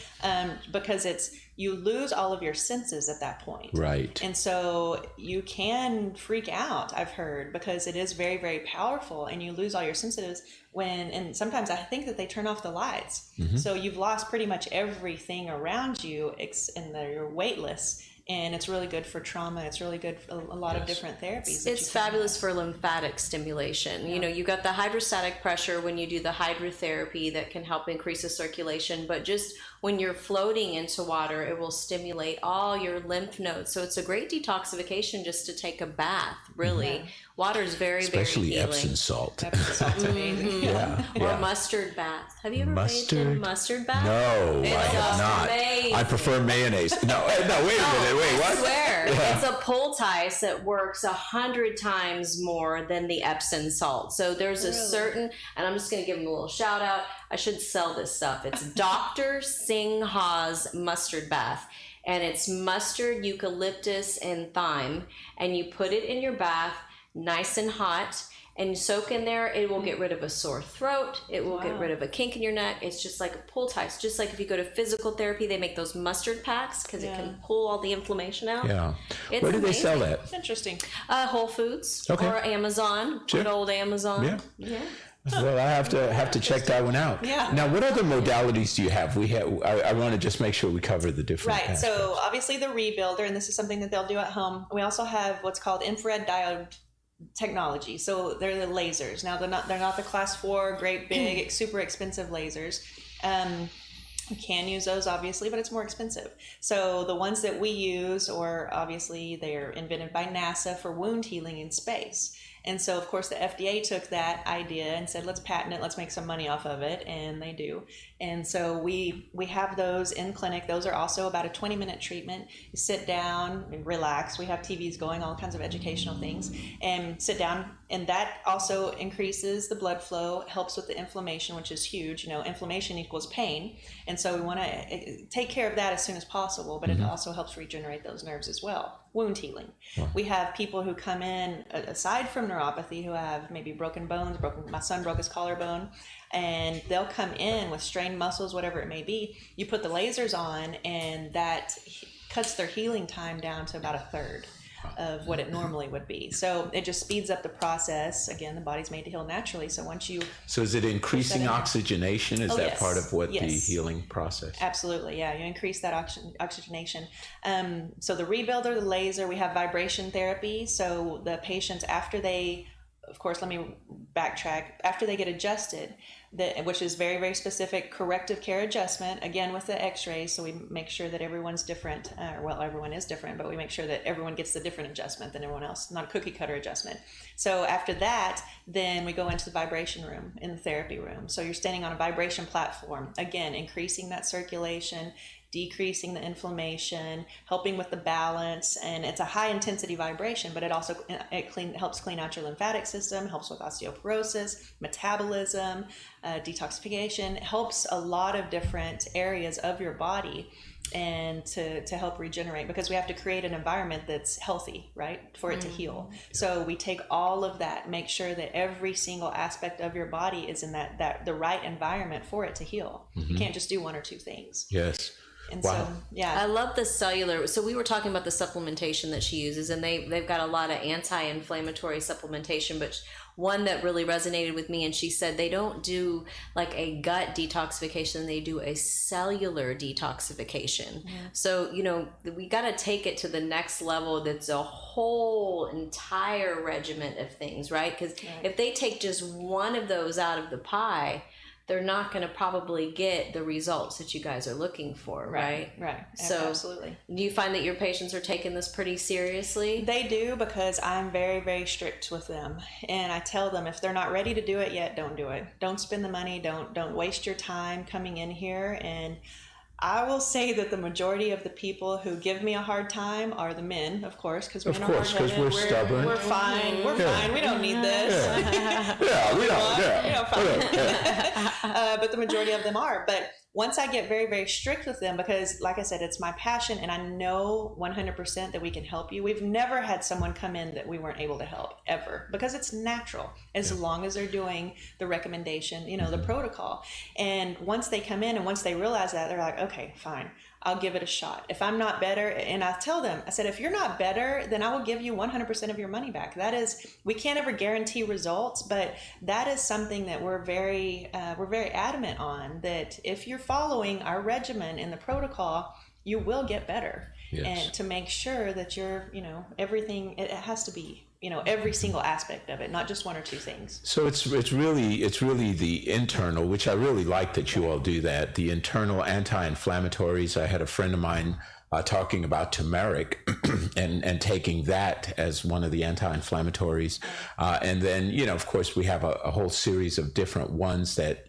because you lose all of your senses at that point. Right. And so you can freak out, I've heard, because it is very, very powerful, and you lose all your sensitives and sometimes I think that they turn off the lights. So you've lost pretty much everything around you, and you're weightless. And it's really good for trauma. It's really good for a lot of different therapies. It's fabulous for lymphatic stimulation. You know, you got the hydrostatic pressure when you do the hydrotherapy that can help increase the circulation, but just when you're floating into water, it will stimulate all your lymph nodes. So it's a great detoxification just to take a bath, really. Water is very, Especially very healing. Epsom salt. Salt's amazing. Yeah. Or mustard bath. Have you ever bathed in mustard bath? No, I have not. amazing. I prefer mayonnaise. No, wait a minute. Wait, what? I swear, it's a poultice that works 100 times more than the Epsom salt. So there's a certain, and I'm just going to give them a little shout out. I should sell this stuff. It's Dr. Singh Ha's mustard bath. And it's mustard, eucalyptus, and thyme. And you put it in your bath, nice and hot, and you soak in there. It will get rid of a sore throat. It will get rid of a kink in your neck. It's just like a poultice. Just like if you go to physical therapy, they make those mustard packs because it can pull all the inflammation out. Yeah. It's Where do they sell amazing. that? It's interesting. Whole Foods Okay. or Amazon. Sure. Good old Amazon. Yeah. Well, I have to check that one out. Yeah. Now, what other modalities do you have? I want to just make sure we cover the different. Right. So obviously the rebuilder, and this is something that they'll do at home. We also have what's called infrared diode technology. So they're the lasers. Now they're not the class 4, great big, super expensive lasers. You can use those obviously, but it's more expensive. So the ones that we use, or obviously they're invented by NASA for wound healing in space. And so, of course, the FDA took that idea and said, let's patent it, let's make some money off of it, and they do. And so we have those in clinic. Those are also about a 20-minute treatment. You sit down and relax. We have TVs going, all kinds of educational things, and sit down. And that also increases the blood flow, helps with the inflammation, which is huge. You know, inflammation equals pain. And so we want to take care of that as soon as possible, but it also helps regenerate those nerves as well. Wound healing. We have people who come in, aside from neuropathy, who have maybe broken bones. My son broke his collarbone, and they'll come in with strained muscles, whatever it may be. You put the lasers on, and that cuts their healing time down to about a third of what it normally would be. So it just speeds up the process. Again, the body's made to heal naturally. So once you... So is it increasing oxygenation? Is that yes. part of what the Yes. healing process? Absolutely, yeah. You increase that oxygenation. So the rebuilder, the laser, we have vibration therapy. So the patients, after they, of course, let me backtrack, after they get adjusted, which is very, very specific corrective care adjustment, again with the x-rays, so we make sure that everyone's different. Well, everyone is different, but we make sure that everyone gets the different adjustment than everyone else, not a cookie cutter adjustment. So after that, then we go into the vibration room in the therapy room. So you're standing on a vibration platform, again, increasing that circulation, decreasing the inflammation, helping with the balance, and it's a high intensity vibration, but it also helps clean out your lymphatic system, helps with osteoporosis, metabolism, detoxification, helps a lot of different areas of your body, and to help regenerate, because we have to create an environment that's healthy, right, for it to heal. So we take all of that, make sure that every single aspect of your body is in that the right environment for it to heal. You can't just do one or two things. Yes. And Wow. so, yeah. I love the cellular. So we were talking about the supplementation that she uses, and they've got a lot of anti-inflammatory supplementation, but one that really resonated with me, and she said they don't do like a gut detoxification, they do a cellular detoxification. So, you know, we got to take it to the next level. That's a whole entire regiment of things, right? Because if they take just one of those out of the pie, they're not going to probably get the results that you guys are looking for, right? Right. So Absolutely. do you find that your patients are taking this pretty seriously? They do, because I'm very, very strict with them. And I tell them, if they're not ready to do it yet, don't do it. Don't spend the money. Don't waste your time coming in here. And I will say that the majority of the people who give me a hard time are the men, of course, because Of course, 'cause we're stubborn. We're fine. We're Yeah. fine. We don't need this. Yeah, we don't. Yeah. But the majority of them are. But once I get very, very strict with them, because like I said, it's my passion and I know 100% that we can help you. We've never had someone come in that we weren't able to help ever, because it's natural as long as they're doing the recommendation, the protocol. And once they come in and once they realize that, they're like, okay, fine, I'll give it a shot. If I'm not better, and I tell them, I said, if you're not better, then I will give you 100% of your money back. That is, we can't ever guarantee results, but that is something that we're very adamant on, that if you're following our regimen and the protocol, you will get better. And to make sure that you're, everything, it has to be, every single aspect of it, not just one or two things. So it's really the internal, which I really like that you all do that. The internal anti-inflammatories. I had a friend of mine talking about turmeric and taking that as one of the anti-inflammatories. And then, of course, we have a whole series of different ones that,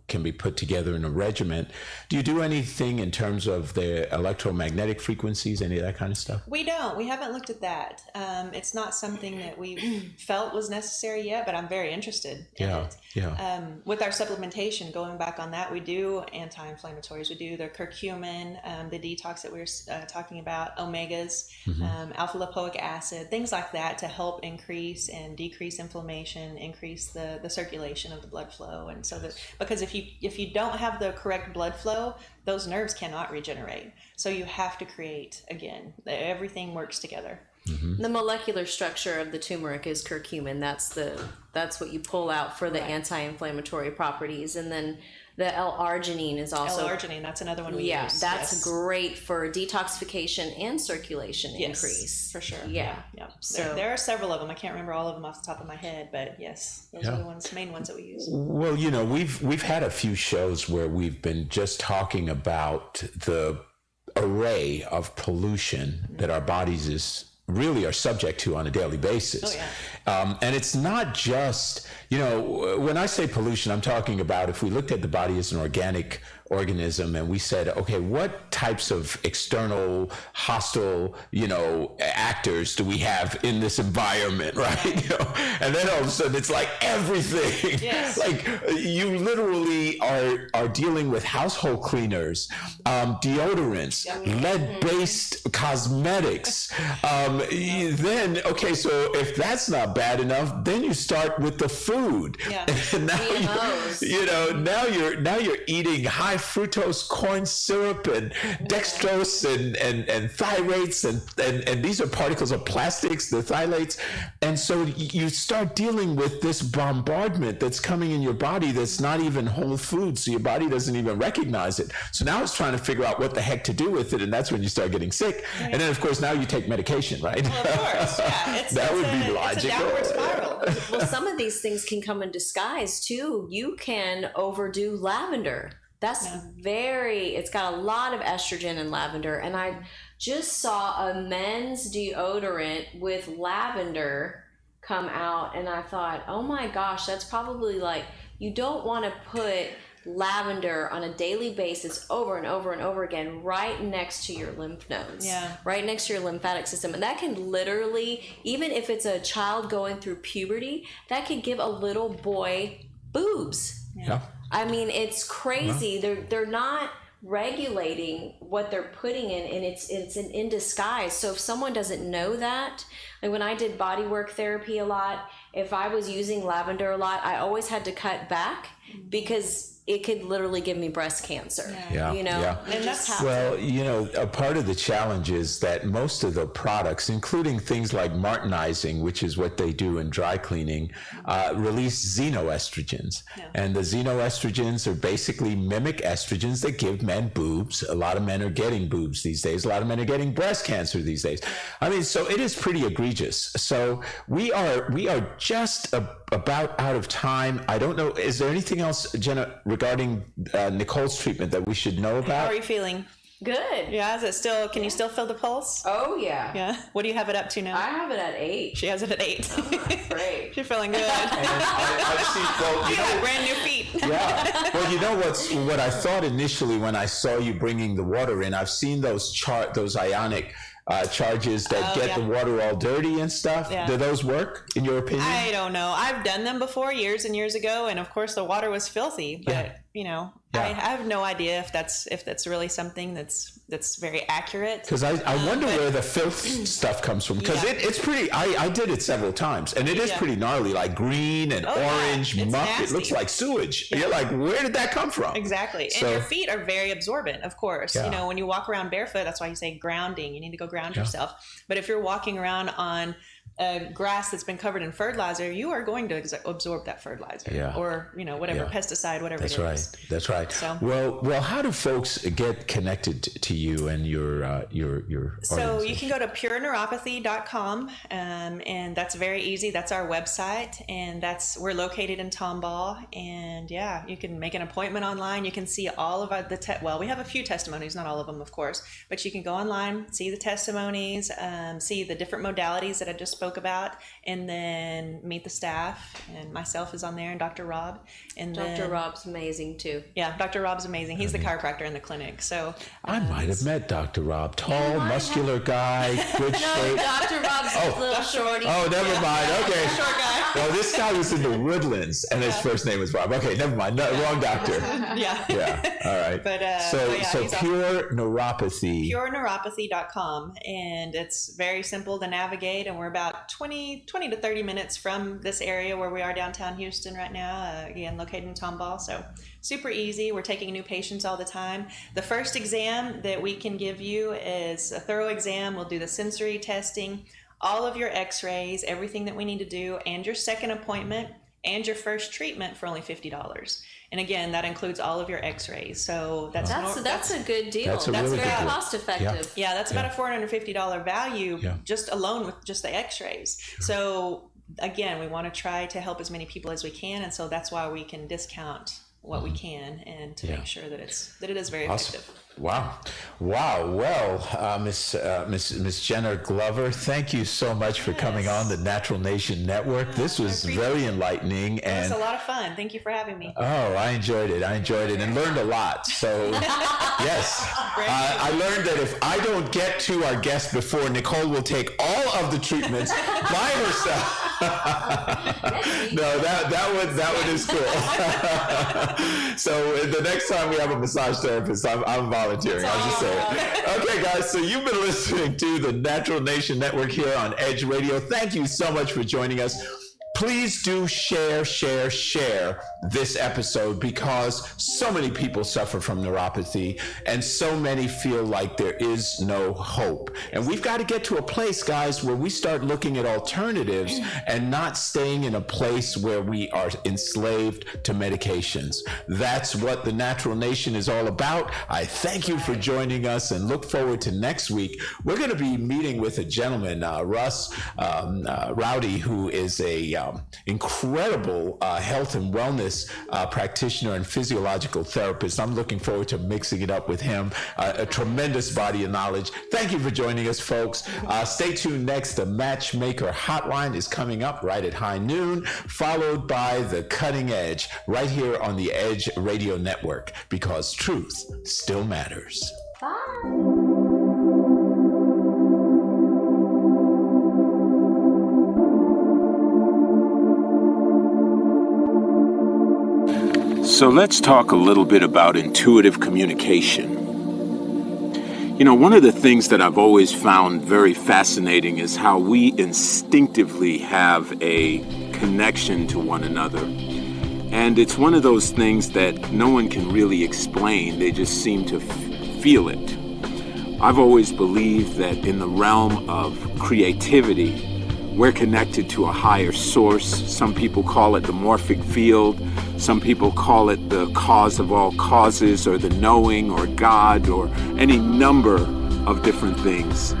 can be put together in a regimen. Do you do anything in terms of the electromagnetic frequencies, any of that kind of stuff? We don't. We haven't looked at that. It's not something that we felt was necessary yet, but I'm very interested in it. With our supplementation, going back on that, we do anti-inflammatories. We do the curcumin, the detox that we were talking about, omegas, alpha lipoic acid, things like that to help increase and decrease inflammation, increase the circulation of the blood flow. And so that, because if you don't have the correct blood flow, those nerves cannot regenerate. So you have to create, again, everything works together. The molecular structure of the turmeric is curcumin. That's what you pull out for the anti-inflammatory properties, and then the L-arginine is also L-arginine. That's another one we use. That's great for detoxification and circulation increase for sure. Yeah. So there are several of them. I can't remember all of them off the top of my head, but yes, those are the main ones that we use. Well, we've had a few shows where we've been just talking about the array of pollution that our bodies really are subject to on a daily basis. And it's not just, when I say pollution, I'm talking about if we looked at the body as an organic organism and we said, okay, what types of external hostile, actors do we have in this environment, right? And then all of a sudden it's like everything. Like you literally are dealing with household cleaners, deodorants, lead-based cosmetics. Then, okay, so if that's not bad enough, then you start with the food. And now you're eating high fructose corn syrup and dextrose and thyrates and these are particles of plastics, the phthalates. And so you start dealing with this bombardment that's coming in your body that's not even whole food, so your body doesn't even recognize it. So now it's trying to figure out what the heck to do with it, and that's when you start getting sick. And then of course now you take medication, right? Well, of course, that would be logical. It's a downward spiral. Well, some of these things can come in disguise too. You can overdo lavender. That's it's got a lot of estrogen in lavender. And I just saw a men's deodorant with lavender come out, and I thought, oh my gosh, that's probably like, you don't want to put lavender on a daily basis over and over and over again right next to your lymph nodes, right next to your lymphatic system. And that can literally, even if it's a child going through puberty, that could give a little boy boobs. I mean, it's crazy. They're not regulating what they're putting in, and it's in disguise. So if someone doesn't know that, like when I did body work therapy a lot, if I was using lavender a lot, I always had to cut back because it could literally give me breast cancer. And that's well, a part of the challenge is that most of the products, including things like Martinizing, which is what they do in dry cleaning, release xenoestrogens. And the xenoestrogens are basically mimic estrogens that give men boobs. A lot of men are getting boobs these days. A lot of men are getting breast cancer these days. I mean, so it is pretty egregious. So we are just about out of time. I don't know. Is there anything else, Jenna, regarding Nicole's treatment that we should know about? How are you feeling? Good. Yeah, is it still, can you still feel the pulse? Oh, yeah. Yeah. What do you have it up to now? I have it at 8. She has it at 8. I'm not afraid. You're feeling good. I've seen, You got brand new feet. Well, what I thought initially when I saw you bringing the water in, I've seen those ionic charges that get the water all dirty and stuff. Do those work, in your opinion? I don't know. I've done them before years and years ago, and of course the water was filthy, but I have no idea if that's really something that's very accurate. Because I wonder where the filth stuff comes from. Because it's pretty, I did it several times, and it is pretty gnarly, like green and orange It's muck. nasty. It looks like sewage. You're like, where did that come from? Exactly. So- And your feet are very absorbent, of course. Yeah. You know, when you walk around barefoot, that's why you say grounding. You need to go ground yourself. But if you're walking around on grass that's been covered in fertilizer, you are going to absorb that fertilizer or, you know, whatever pesticide, whatever That's it right. is. That's right. So- Well, how do folks get connected to you and your So you organization? can go to pureneuropathy.com, and that's very easy. That's our website, and we're located in Tomball. And you can make an appointment online. You can see all of we have a few testimonies, not all of them, of course, but you can go online, see the testimonies, see the different modalities that I just spoke about, and then meet the staff. And myself is on there, and Dr. Rob. And Dr. Rob's amazing too. Yeah, Dr. Rob's amazing. He's the chiropractor in the clinic. So I might have met Dr. Rob. Tall, muscular guy, good shape. Dr. Rob's a little shorty. Oh, never mind. Okay. short guy. Well, this guy was in the Woodlands, and his first name was Rob. Okay, never mind. No, wrong doctor. Yeah. Yeah. All right. But, so he's awesome. Pure Neuropathy. pureneuropathy.com, and it's very simple to navigate, and we're about 20 to 30 minutes from this area where we are downtown Houston right now, again located in Tomball. So super easy. We're taking new patients all the time. The first exam that we can give you is a thorough exam. We'll do the sensory testing, all of your x-rays, everything that we need to do, and your second appointment and your first treatment for only $50. And again, that includes all of your x-rays. So that's That's a good deal. That's a really very good deal. cost effective. yeah, that's about a $450 value just alone with just the x-rays. So again, we want to try to help as many people as we can, and so that's why we can discount what we can, and to make sure that it is very Awesome. effective. Wow. Well, Miss Jenna Glover, thank you so much for coming on the Natural Nation Network. This was very enlightening, It was and a lot of fun. Thank you for having me. I enjoyed it and learned a lot. So yes, I learned that if I don't get to our guest before, Nicole will take all of the treatments by herself. No, that one is cool. So the next time we have a massage therapist, I'm volunteering. I'm just saying. Okay, guys. So you've been listening to the Natural Nation Network here on Edge Radio. Thank you so much for joining us. Please do share this episode, because so many people suffer from neuropathy and so many feel like there is no hope. And we've got to get to a place, guys, where we start looking at alternatives and not staying in a place where we are enslaved to medications. That's what the Natural Nation is all about. I thank you for joining us and look forward to next week. We're going to be meeting with a gentleman, Russ Rowdy, who is a incredible health and wellness practitioner and physiological therapist. I'm looking forward to mixing it up with him. A tremendous body of knowledge. Thank you for joining us, folks. Stay tuned next. The Matchmaker Hotline is coming up right at high noon, followed by The Cutting Edge right here on the Edge Radio Network, because truth still matters. So let's talk a little bit about intuitive communication. You know, one of the things that I've always found very fascinating is how we instinctively have a connection to one another. And it's one of those things that no one can really explain. They just seem to feel it. I've always believed that in the realm of creativity, we're connected to a higher source. Some people call it the morphic field. Some people call it the cause of all causes, or the knowing, or God, or any number of different things.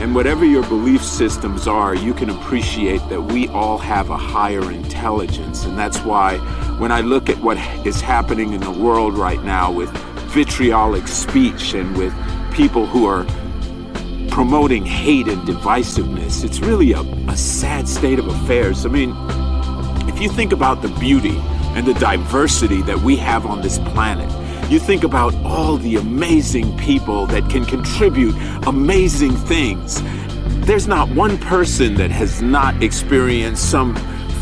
And whatever your belief systems are, you can appreciate that we all have a higher intelligence. And that's why when I look at what is happening in the world right now with vitriolic speech and with people who are promoting hate and divisiveness, it's really a sad state of affairs. I mean, if you think about the beauty and the diversity that we have on this planet, you think about all the amazing people that can contribute amazing things. There's not one person that has not experienced some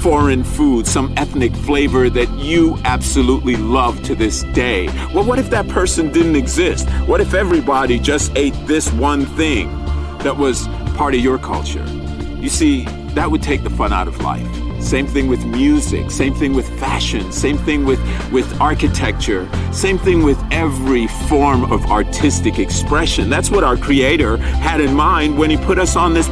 foreign food, some ethnic flavor that you absolutely love to this day. Well, what if that person didn't exist? What if everybody just ate this one thing that was part of your culture? You see, that would take the fun out of life. Same thing with music, same thing with fashion, same thing with architecture, same thing with every form of artistic expression. That's what our Creator had in mind when He put us on this